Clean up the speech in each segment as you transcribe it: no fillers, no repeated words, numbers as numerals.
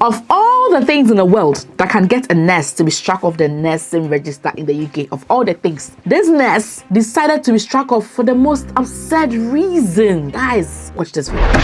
Of all the things in the world that can get a nurse to be struck off the nursing register in the UK, of all the things, this nurse decided to be struck off for the most absurd reason. Guys, watch this video.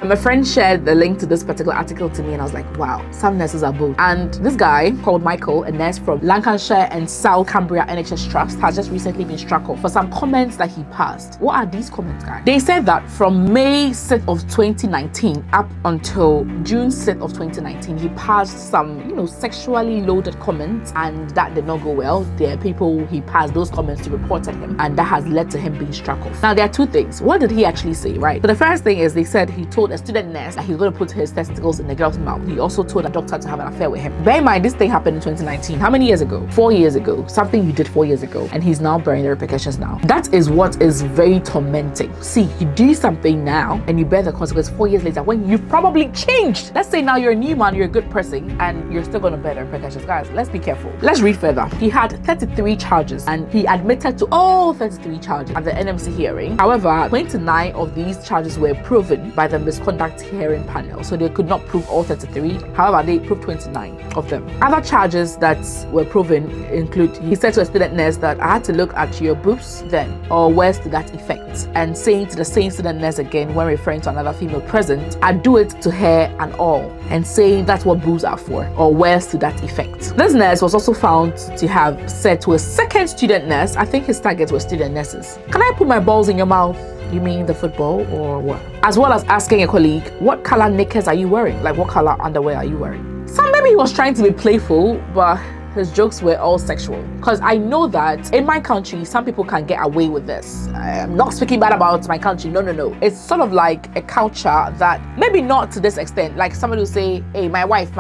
My friend shared the link to this particular article to me and I was like, wow, some nurses are bold. And this guy called Michael, a nurse from Lancashire and South Cumbria NHS Trust, has just recently been struck off for some comments that he passed. What are these comments, guys? They said that from May 6th of 2019 up until June 6th of 2019, he passed some, sexually loaded comments, and that did not go well. There are people he passed those comments to report at him, and that has led to him being struck off. Now, there are two things. What did he actually say, right? So the first thing is they said he told a student nurse that he's going to put his testicles in the girl's mouth. He also told a doctor to have an affair with him. Bear in mind, this thing happened in 2019. How many years ago? 4 years ago. Something you did 4 years ago, and he's now bearing the repercussions now. That is what is very tormenting. See, you do something now and you bear the consequence 4 years later when you've probably changed. Let's say now you're a new man, you're a good person, and you're still going to bear the repercussions. Guys, let's be careful. Let's read further. He had 33 charges and he admitted to all 33 charges at the NMC hearing. However, 29 of these charges were proven by the misconduct hearing panel, so they could not prove all 33. However, they proved 29 of them. Other charges that were proven include, he said to a student nurse that I had to look at your boobs then, or words to that effect, and saying to the same student nurse again when referring to another female present, I do it to her and all, and saying that's what boobs are for, or words to that effect. This nurse was also found to have said to a second student nurse, I think his targets were student nurses, can I put my balls in your mouth? You mean the football or what? As well as asking a colleague, what color knickers are you wearing? Like, what color underwear are you wearing? So maybe he was trying to be playful, but his jokes were all sexual. Because I know that in my country, some people can get away with this. I'm not speaking bad about my country. No. It's sort of like a culture that maybe not to this extent. Like somebody will say, hey, my wife,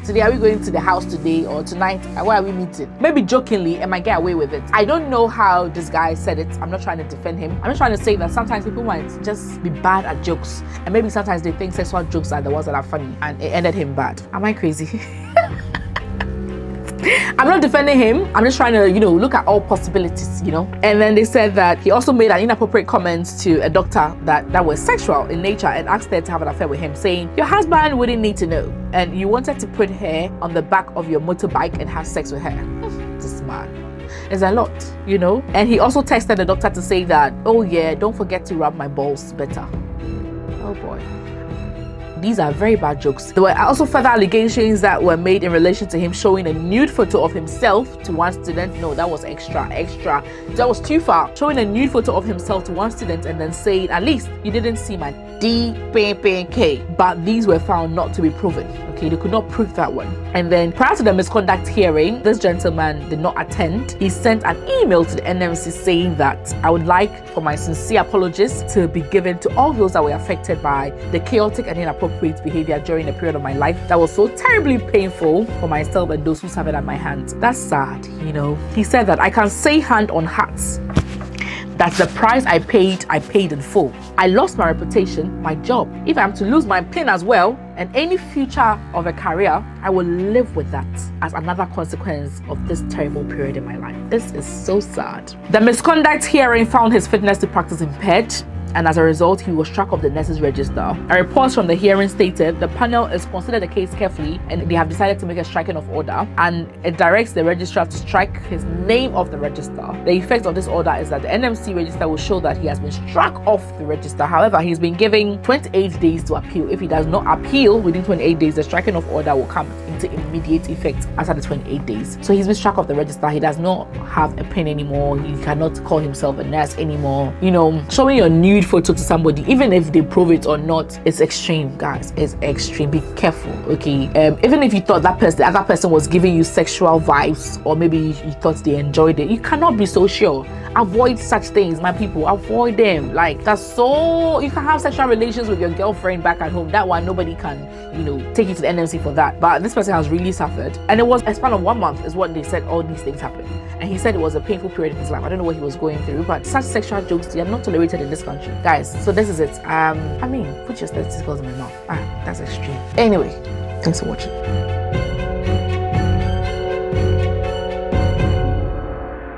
today are we going to the house today or tonight? Where are we meeting? Maybe jokingly, I might get away with it. I don't know how this guy said it. I'm not trying to defend him. I'm just trying to say that sometimes people might just be bad at jokes. And maybe sometimes they think sexual jokes are the ones that are funny, and it ended him bad. Am I crazy? I'm not defending him. I'm just trying to, look at all possibilities, And then they said that he also made an inappropriate comment to a doctor that was sexual in nature and asked her to have an affair with him, saying, your husband wouldn't need to know. And you wanted to put her on the back of your motorbike and have sex with her. This man is a lot, And he also texted the doctor to say that, oh yeah, don't forget to rub my balls better. Oh boy. These are very bad jokes. There were also further allegations that were made in relation to him showing a nude photo of himself to one student. No, that was extra. That was too far. Showing a nude photo of himself to one student and then saying, at least you didn't see my DPPK. But these were found not to be proven. Okay, they could not prove that one. And then prior to the misconduct hearing, this gentleman did not attend. He sent an email to the NMC saying that I would like for my sincere apologies to be given to all those that were affected by the chaotic and inappropriate behavior during a period of my life that was so terribly painful for myself and those who suffered at my hands. That's sad, He said that I can say hand on heart that the price I paid in full. I lost my reputation, my job. If I'm to lose my pin as well, and any future of a career, I will live with that as another consequence of this terrible period in my life. This is so sad. The misconduct hearing found his fitness to practice impaired, and as a result, he was struck off the nurses register. A report from the hearing stated the panel has considered the case carefully and they have decided to make a striking of order, and it directs the registrar to strike his name off the register. The effect of this order is that the NMC register will show that he has been struck off the register. However, he's been given 28 days to appeal. If he does not appeal within 28 days, the striking of order will come into immediate effect after the 28 days. So he's been struck off the register. He does not have a pin anymore. He cannot call himself a nurse anymore. Showing your nude photo to somebody, even if they prove it or not, it's extreme, guys. It's extreme. Be careful, okay? Even if you thought the other person was giving you sexual vibes, or maybe you thought they enjoyed it, you cannot be so sure. Avoid such things, my people. Avoid them. Like, that's so, you can have sexual relations with your girlfriend back at home. That one, nobody can, take you to the NMC for that. But this person has really suffered, and it was a span of 1 month is what they said all these things happened. And he said it was a painful period in his life. I don't know what he was going through, but such sexual jokes, they are not tolerated in this country, guys. So this is it. Put your testicles in my mouth. That's extreme. Anyway, thanks for watching.